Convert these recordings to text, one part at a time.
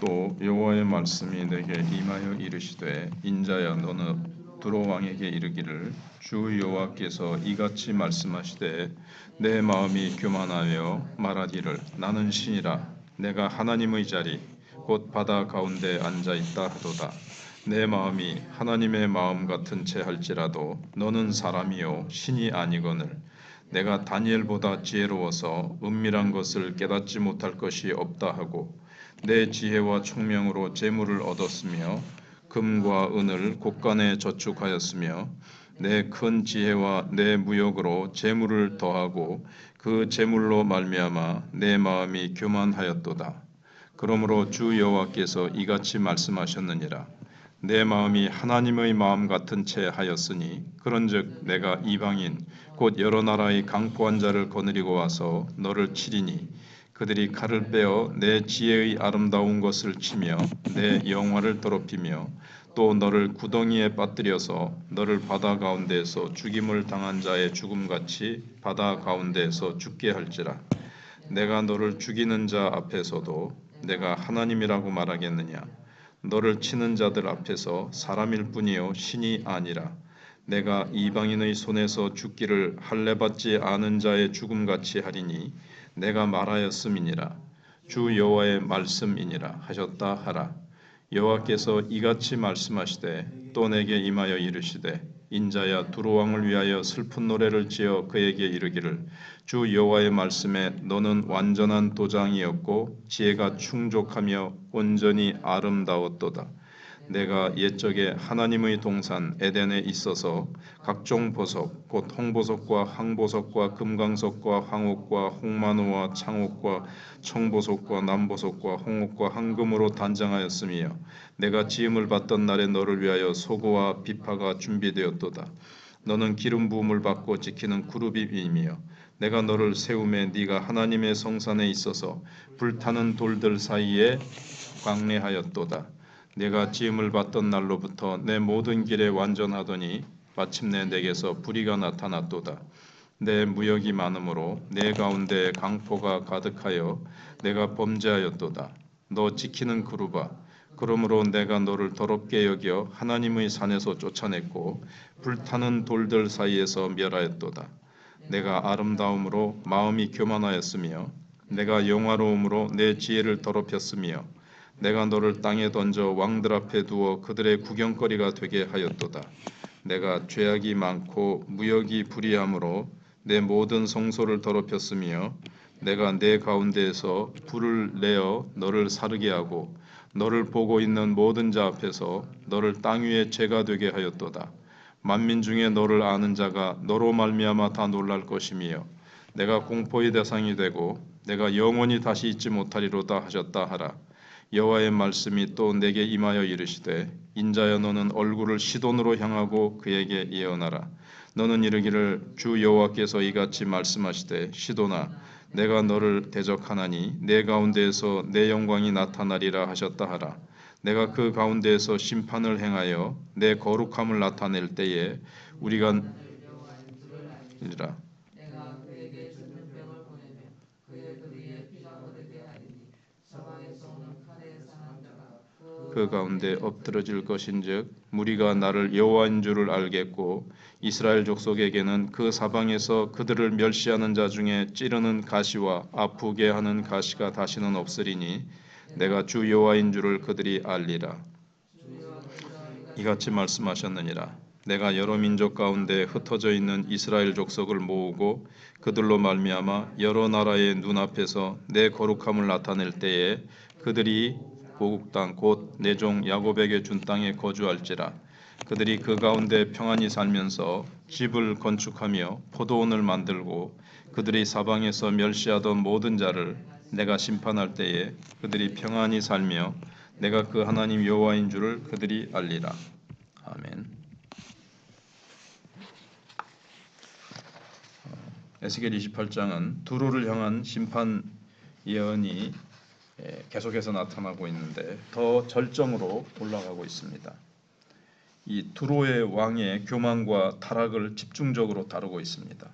또 여호와의 말씀이 내게 임하여 이르시되 인자야 너는 두로 왕에게 이르기를 주 여호와께서 이같이 말씀하시되 내 마음이 교만하여 말하기를 나는 신이라 내가 하나님의 자리 곧 바다 가운데 앉아 있다 하도다. 내 마음이 하나님의 마음 같은 채 할지라도 너는 사람이요 신이 아니거늘 내가 다니엘보다 지혜로워서 은밀한 것을 깨닫지 못할 것이 없다 하고 내 지혜와 총명으로 재물을 얻었으며 금과 은을 곳간에 저축하였으며 내 큰 지혜와 내 무역으로 재물을 더하고 그 재물로 말미암아 내 마음이 교만하였도다. 그러므로 주 여호와께서 이같이 말씀하셨느니라. 내 마음이 하나님의 마음 같은 채 하였으니 그런즉 내가 이방인 곧 여러 나라의 강포한 자를 거느리고 와서 너를 치리니 그들이 칼을 빼어 내 지혜의 아름다운 것을 치며 내 영화를 더럽히며 또 너를 구덩이에 빠뜨려서 너를 바다 가운데에서 죽임을 당한 자의 죽음같이 바다 가운데에서 죽게 할지라. 내가 너를 죽이는 자 앞에서도 내가 하나님이라고 말하겠느냐. 너를 치는 자들 앞에서 사람일 뿐이요 신이 아니라 내가 이방인의 손에서 죽기를 할례받지 않은 자의 죽음같이 하리니 내가 말하였음이니라. 주 여호와의 말씀이니라 하셨다 하라. 여호와께서 이같이 말씀하시되 또 내게 임하여 이르시되 인자야 두로 왕을 위하여 슬픈 노래를 지어 그에게 이르기를 주 여호와의 말씀에 너는 완전한 도장이었고 지혜가 충족하며 온전히 아름다웠도다. 내가 옛적에 하나님의 동산 에덴에 있어서 각종 보석 곧 홍보석과 황보석과 금강석과 황옥과 홍마노와 창옥과 청보석과 남보석과 홍옥과 황금으로 단장하였으며 내가 지음을 받던 날에 너를 위하여 소고와 비파가 준비되었도다. 너는 기름 부음을 받고 지키는 그룹임이며 내가 너를 세우매 네가 하나님의 성산에 있어서 불타는 돌들 사이에 광례하였도다. 내가 지음을 받던 날로부터 내 모든 길에 완전하더니 마침내 내게서 불의가 나타났도다. 내 무역이 많으므로 내 가운데 강포가 가득하여 내가 범죄하였도다. 너 지키는 그루바 그러므로 내가 너를 더럽게 여겨 하나님의 산에서 쫓아냈고 불타는 돌들 사이에서 멸하였도다. 내가 아름다움으로 마음이 교만하였으며 내가 영화로움으로 내 지혜를 더럽혔으며 내가 너를 땅에 던져 왕들 앞에 두어 그들의 구경거리가 되게 하였도다. 내가 죄악이 많고 무역이 불의함으로 내 모든 성소를 더럽혔으며 내가 내 가운데에서 불을 내어 너를 사르게 하고 너를 보고 있는 모든 자 앞에서 너를 땅 위에 죄가 되게 하였도다. 만민 중에 너를 아는 자가 너로 말미암아 다 놀랄 것이며 내가 공포의 대상이 되고 내가 영원히 다시 잊지 못하리로다 하셨다 하라. 여호와의 말씀이 또 내게 임하여 이르시되 인자여 너는 얼굴을 시돈으로 향하고 그에게 예언하라. 너는 이르기를 주 여호와께서 이같이 말씀하시되 시돈아 내가 너를 대적하나니 내 가운데에서 내 영광이 나타나리라 하셨다 하라. 내가 그 가운데에서 심판을 행하여 내 거룩함을 나타낼 때에 우리가 이르라. 그 가운데 엎드러질 것인즉 무리가 나를 여호와인 줄을 알겠고 이스라엘 족속에게는 그 사방에서 그들을 멸시하는 자 중에 찌르는 가시와 아프게 하는 가시가 다시는 없으리니 내가 주 여호와인 줄을 그들이 알리라. 이같이 말씀하셨느니라. 내가 여러 민족 가운데 흩어져 있는 이스라엘 족속을 모으고 그들로 말미암아 여러 나라의 눈앞에서 내 거룩함을 나타낼 때에 그들이 고국 땅 곧 내 종 야곱에게 준 땅에 거주할지라. 그들이 그 가운데 평안히 살면서 집을 건축하며 포도원을 만들고 그들이 사방에서 멸시하던 모든 자를 내가 심판할 때에 그들이 평안히 살며 내가 그 하나님 여호와인 줄을 그들이 알리라. 아멘. 에스겔 28장은 두로를 향한 심판 예언이 계속해서 나타나고 있는데 더 절정으로 올라가고 있습니다. 이 두로의 왕의 교만과 타락을 집중적으로 다루고 있습니다.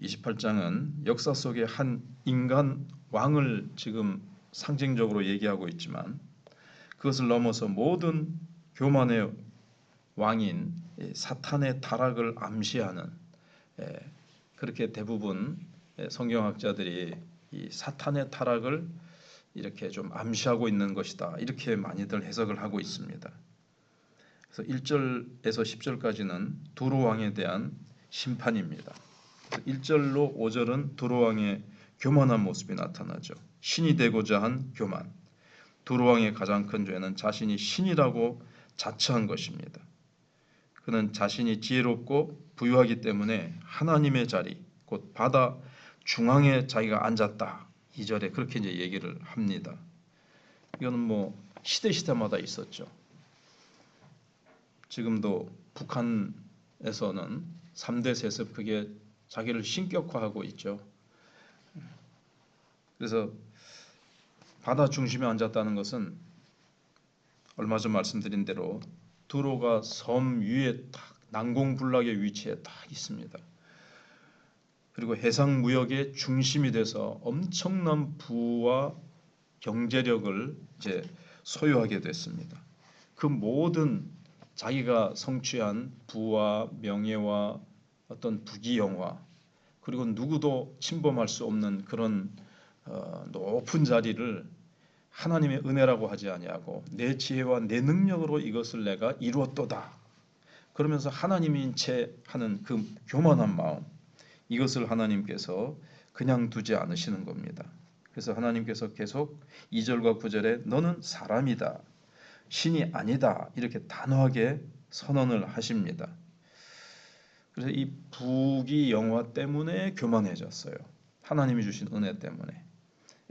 28장은 역사 속의 한 인간 왕을 지금 상징적으로 얘기하고 있지만 그것을 넘어서 모든 교만의 왕인 사탄의 타락을 암시하는, 그렇게 대부분 성경학자들이 이 사탄의 타락을 이렇게 좀 암시하고 있는 것이다, 이렇게 많이들 해석을 하고 있습니다. 그래서 1절에서 10절까지는 두로 왕에 대한 심판입니다. 1절로 5절은 두로 왕의 교만한 모습이 나타나죠. 신이 되고자 한 교만. 두로 왕의 가장 큰 죄는 자신이 신이라고 자처한 것입니다. 그는 자신이 지혜롭고 부유하기 때문에 하나님의 자리, 곧 바다 중앙에 자기가 앉았다. 2절에 그렇게 이제 얘기를 합니다. 이거는 뭐 시대마다 있었죠. 지금도 북한에서는 3대 세습, 그게 자기를 신격화하고 있죠. 그래서 바다 중심에 앉았다는 것은 얼마 전 말씀드린 대로 두로가 섬 위에 딱 난공불락의 위치에 딱 있습니다. 그리고 해상 무역의 중심이 돼서 엄청난 부와 경제력을 이제 소유하게 됐습니다. 그 모든 자기가 성취한 부와 명예와 어떤 부귀영화, 그리고 누구도 침범할 수 없는 그런 높은 자리를 하나님의 은혜라고 하지 아니하고 내 지혜와 내 능력으로 이것을 내가 이루었도다, 그러면서 하나님인 채 하는 그 교만한 마음, 이것을 하나님께서 그냥 두지 않으시는 겁니다. 그래서 하나님께서 계속 2절과 9절에 너는 사람이다, 신이 아니다, 이렇게 단호하게 선언을 하십니다. 그래서 이 부귀영화 때문에 교만해졌어요. 하나님이 주신 은혜 때문에.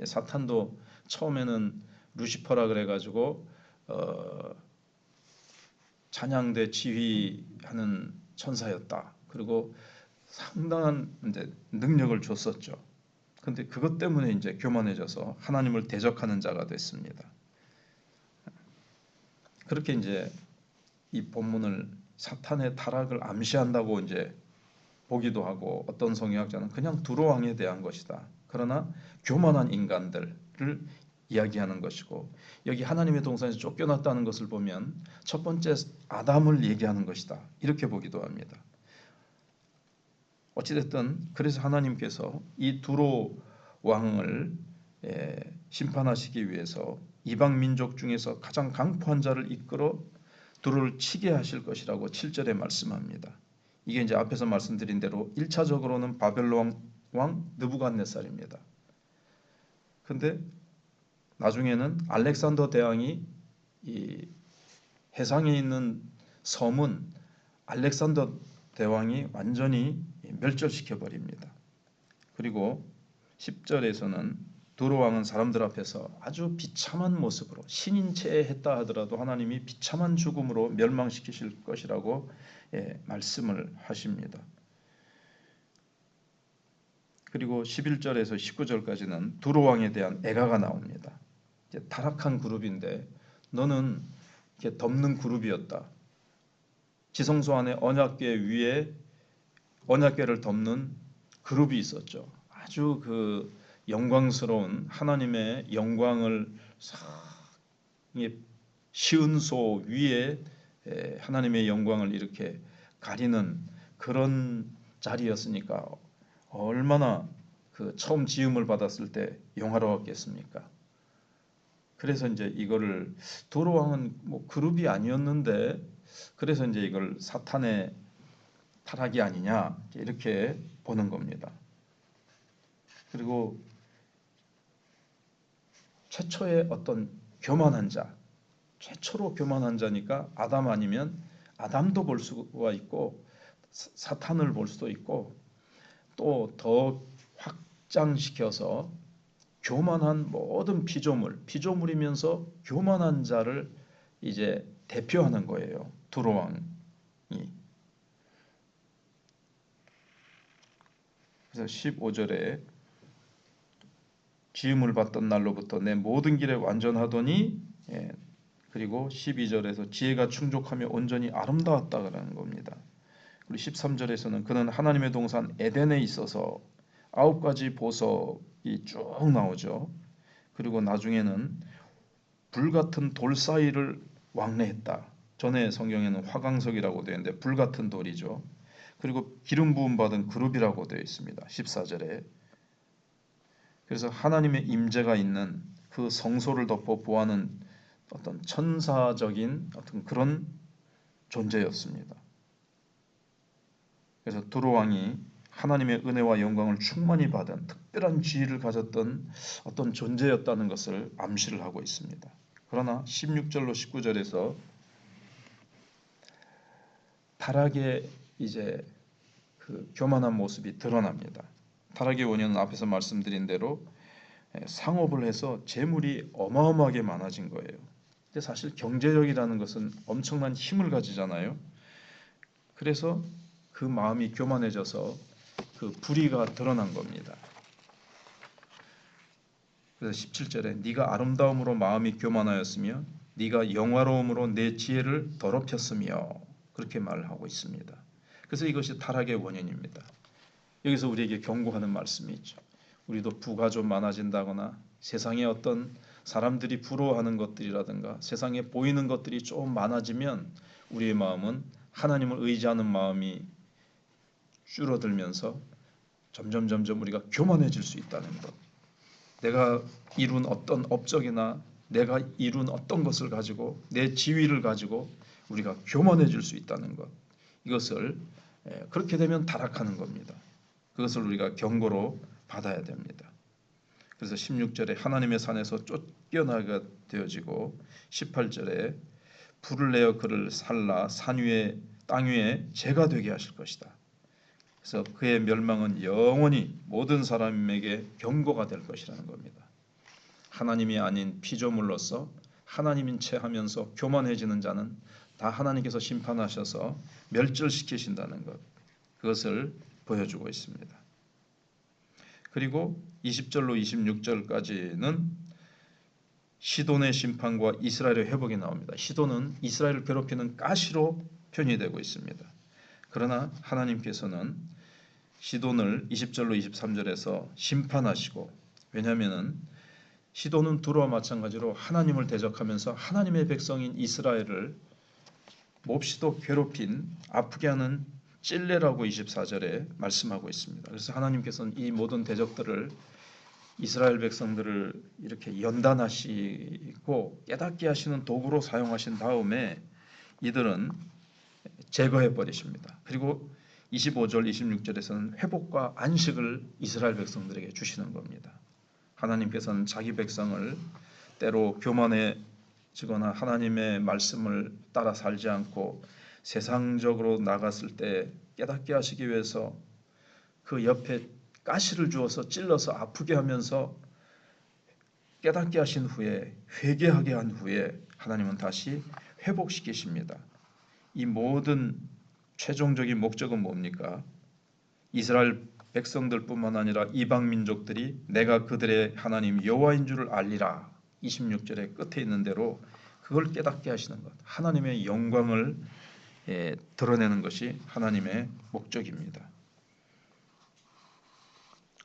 사탄도 처음에는 루시퍼라 그래가지고 찬양대 지휘하는 천사였다. 그리고 상당한 이제 능력을 줬었죠. 그런데 그것 때문에 이제 교만해져서 하나님을 대적하는 자가 됐습니다. 그렇게 이제 이 본문을 사탄의 타락을 암시한다고 이제 보기도 하고, 어떤 성경학자는 그냥 두로 왕에 대한 것이다. 그러나 교만한 인간들을 이야기하는 것이고, 여기 하나님의 동산에서 쫓겨났다는 것을 보면 첫 번째 아담을 얘기하는 것이다, 이렇게 보기도 합니다. 어찌됐든 그래서 하나님께서 이 두로 왕을 심판하시기 위해서 이방 민족 중에서 가장 강포한 자를 이끌어 두로를 치게 하실 것이라고 7절에 말씀합니다. 이게 이제 앞에서 말씀드린 대로 1차적으로는 바벨론 왕 느부갓네살입니다. 근데 나중에는 알렉산더 대왕이 이 해상에 있는 섬은 알렉산더 대왕이 완전히 멸절시켜 버립니다. 그리고 10절에서는 두로 왕은 사람들 앞에서 아주 비참한 모습으로, 신인 채 했다 하더라도 하나님이 비참한 죽음으로 멸망시키실 것이라고 말씀을 하십니다. 그리고 11절에서 19절까지는 두로 왕에 대한 애가가 나옵니다. 이제 타락한 그룹인데 너는 이렇게 덮는 그룹이었다. 지성소 안에 언약궤 위에 언약궤를 덮는 그룹이 있었죠. 아주 그 영광스러운 하나님의 영광을 시은소 위에 하나님의 영광을 이렇게 가리는 그런 자리였으니까 얼마나 그 처음 지음을 받았을 때 영화로웠겠습니까? 그래서 이제 이거를 두로 왕은 뭐 그룹이 아니었는데, 그래서 이제 이걸 사탄의 타락이 아니냐 이렇게 보는 겁니다. 그리고 최초의 어떤 교만한 자, 최초로 교만한 자니까 아담 아니면 아담도 볼 수가 있고 사탄을 볼 수도 있고, 또 더 확장시켜서 교만한 모든 피조물이면서 교만한 자를 이제 대표하는 거예요. 두로 왕이. 그래서 15절에 지음을 받던 날로부터 내 모든 길에 완전하더니, 그리고 12절에서 지혜가 충족하며 온전히 아름다웠다 그러는 겁니다. 그리고 13절에서는 그는 하나님의 동산 에덴에 있어서 9가지 보석이 쭉 나오죠. 그리고 나중에는 불같은 돌 사이를 왕래했다. 전에 성경에는 화강석이라고 되어 있는데 불같은 돌이죠. 그리고 기름 부음 받은 그룹이라고 되어 있습니다. 14절에. 그래서 하나님의 임재가 있는 그 성소를 덮어 보하는 어떤 천사적인 어떤 그런 존재였습니다. 그래서 두로 왕이 하나님의 은혜와 영광을 충만히 받은 특별한 지위를 가졌던 어떤 존재였다는 것을 암시를 하고 있습니다. 그러나 16절로 19절에서 타락의 이제 그 교만한 모습이 드러납니다. 타락의 원인은 앞에서 말씀드린 대로 상업을 해서 재물이 어마어마하게 많아진 거예요. 근데 사실 경제력이라는 것은 엄청난 힘을 가지잖아요. 그래서 그 마음이 교만해져서 그 불의가 드러난 겁니다. 그래서 17절에 네가 아름다움으로 마음이 교만하였으며 네가 영화로움으로 내 지혜를 더럽혔으며 그렇게 말을 하고 있습니다. 그래서 이것이 타락의 원인입니다. 여기서 우리에게 경고하는 말씀이 있죠. 우리도 부가 좀 많아진다거나 세상에 어떤 사람들이 부러워하는 것들이라든가 세상에 보이는 것들이 좀 많아지면 우리의 마음은 하나님을 의지하는 마음이 줄어들면서 점점 우리가 교만해질 수 있다는 것. 내가 이룬 어떤 업적이나 내가 이룬 어떤 것을 가지고 내 지위를 가지고 우리가 교만해질 수 있다는 것. 이것을 그렇게 되면 타락하는 겁니다. 그것을 우리가 경고로 받아야 됩니다. 그래서 16절에 하나님의 산에서 쫓겨나게 되어지고 18절에 불을 내어 그를 살라 산 위에 땅 위에 재가 되게 하실 것이다. 그래서 그의 멸망은 영원히 모든 사람에게 경고가 될 것이라는 겁니다. 하나님이 아닌 피조물로서 하나님인 채 하면서 교만해지는 자는 다 하나님께서 심판하셔서 멸절시키신다는 것. 그것을 보여주고 있습니다. 그리고 20절로 26절까지는 시돈의 심판과 이스라엘의 회복이 나옵니다. 시돈은 이스라엘을 괴롭히는 가시로 표현되고 있습니다. 그러나 하나님께서는 시돈을 20절로 23절에서 심판하시고, 왜냐하면 시돈은 두로와 마찬가지로 하나님을 대적하면서 하나님의 백성인 이스라엘을 몹시도 괴롭힌 아프게 하는 찔레라고 24절에 말씀하고 있습니다. 그래서 하나님께서는 이 모든 대적들을 이스라엘 백성들을 이렇게 연단하시고 깨닫게 하시는 도구로 사용하신 다음에 이들은 제거해 버리십니다. 그리고 25절 26절에서는 회복과 안식을 이스라엘 백성들에게 주시는 겁니다. 하나님께서는 자기 백성을 때로 교만해지거나 하나님의 말씀을 따라 살지 않고 세상적으로 나갔을 때 깨닫게 하시기 위해서 그 옆에 가시를 주어서 찔러서 아프게 하면서 깨닫게 하신 후에 회개하게 한 후에 하나님은 다시 회복시키십니다. 이 모든 최종적인 목적은 뭡니까? 이스라엘 백성들뿐만 아니라 이방 민족들이 내가 그들의 하나님 여호와인 줄을 알리라. 26절의 끝에 있는 대로 그걸 깨닫게 하시는 것. 하나님의 영광을 드러내는 것이 하나님의 목적입니다.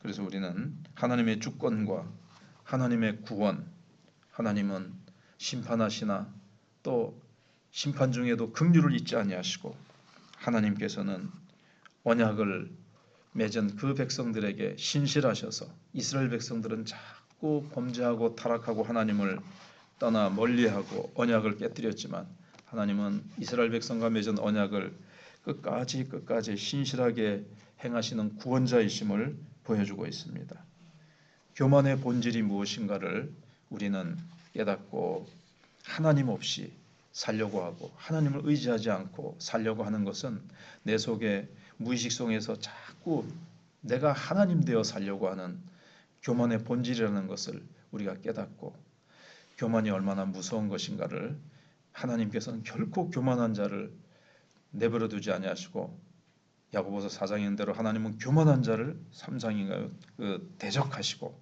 그래서 우리는 하나님의 주권과 하나님의 구원, 하나님은 심판하시나 또 심판 중에도 긍휼을 잊지 아니하시고 하나님께서는 언약을 맺은 그 백성들에게 신실하셔서 이스라엘 백성들은 자꾸 범죄하고 타락하고 하나님을 떠나 멀리하고 언약을 깨뜨렸지만 하나님은 이스라엘 백성과 맺은 언약을 끝까지 신실하게 행하시는 구원자이심을 보여주고 있습니다. 교만의 본질이 무엇인가를 우리는 깨닫고 하나님 없이 살려고 하고 하나님을 의지하지 않고 살려고 하는 것은 내 속에 무의식 속에서 자꾸 내가 하나님 되어 살려고 하는 교만의 본질이라는 것을 우리가 깨닫고 교만이 얼마나 무서운 것인가를 하나님께서는 결코 교만한 자를 내버려 두지 아니하시고 야고보서 4장에 있는 대로 하나님은 교만한 자를 3장인가요? 대적하시고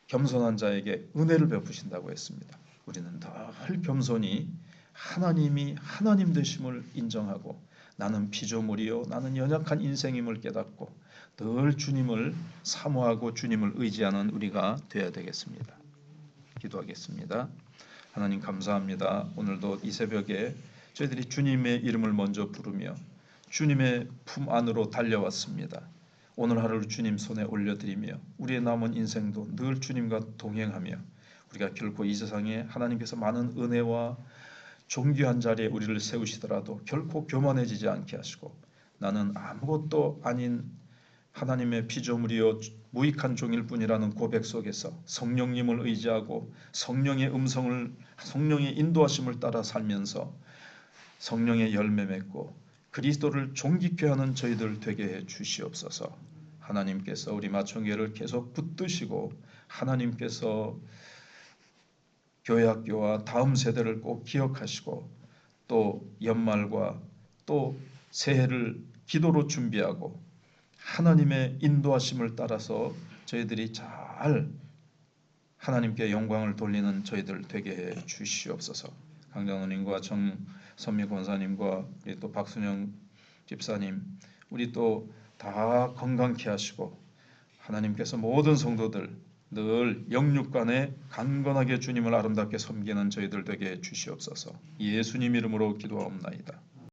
겸손한 자에게 은혜를 베푸신다고 했습니다. 우리는 늘 겸손히 하나님이 하나님 되심을 인정하고 나는 피조물이요 나는 연약한 인생임을 깨닫고 늘 주님을 사모하고 주님을 의지하는 우리가 되어야 되겠습니다. 기도하겠습니다. 하나님 감사합니다. 오늘도 이 새벽에 저희들이 주님의 이름을 먼저 부르며 주님의 품 안으로 달려왔습니다. 오늘 하루를 주님 손에 올려드리며 우리의 남은 인생도 늘 주님과 동행하며 우리가 결코 이 세상에 하나님께서 많은 은혜와 존귀한 자리에 우리를 세우시더라도 결코 교만해지지 않게 하시고 나는 아무것도 아닌 하나님의 피조물이요 무익한 종일 뿐이라는 고백 속에서 성령님을 의지하고 성령의 음성을 성령의 인도하심을 따라 살면서 성령의 열매 맺고 그리스도를 존귀케 하는 저희들 되게 해 주시옵소서. 하나님께서 우리 마천교회를 계속 붙드시고 하나님께서 교회학교와 다음 세대를 꼭 기억하시고 또 연말과 또 새해를 기도로 준비하고 하나님의 인도하심을 따라서 저희들이 잘 하나님께 영광을 돌리는 저희들 되게 해 주시옵소서. 강장로님과 정선미 권사님과 우리 또 박순영 집사님 우리 또 다 건강케 하시고 하나님께서 모든 성도들 늘 영육간에 강건하게 주님을 아름답게 섬기는 저희들 되게 해 주시옵소서. 예수님 이름으로 기도하옵나이다.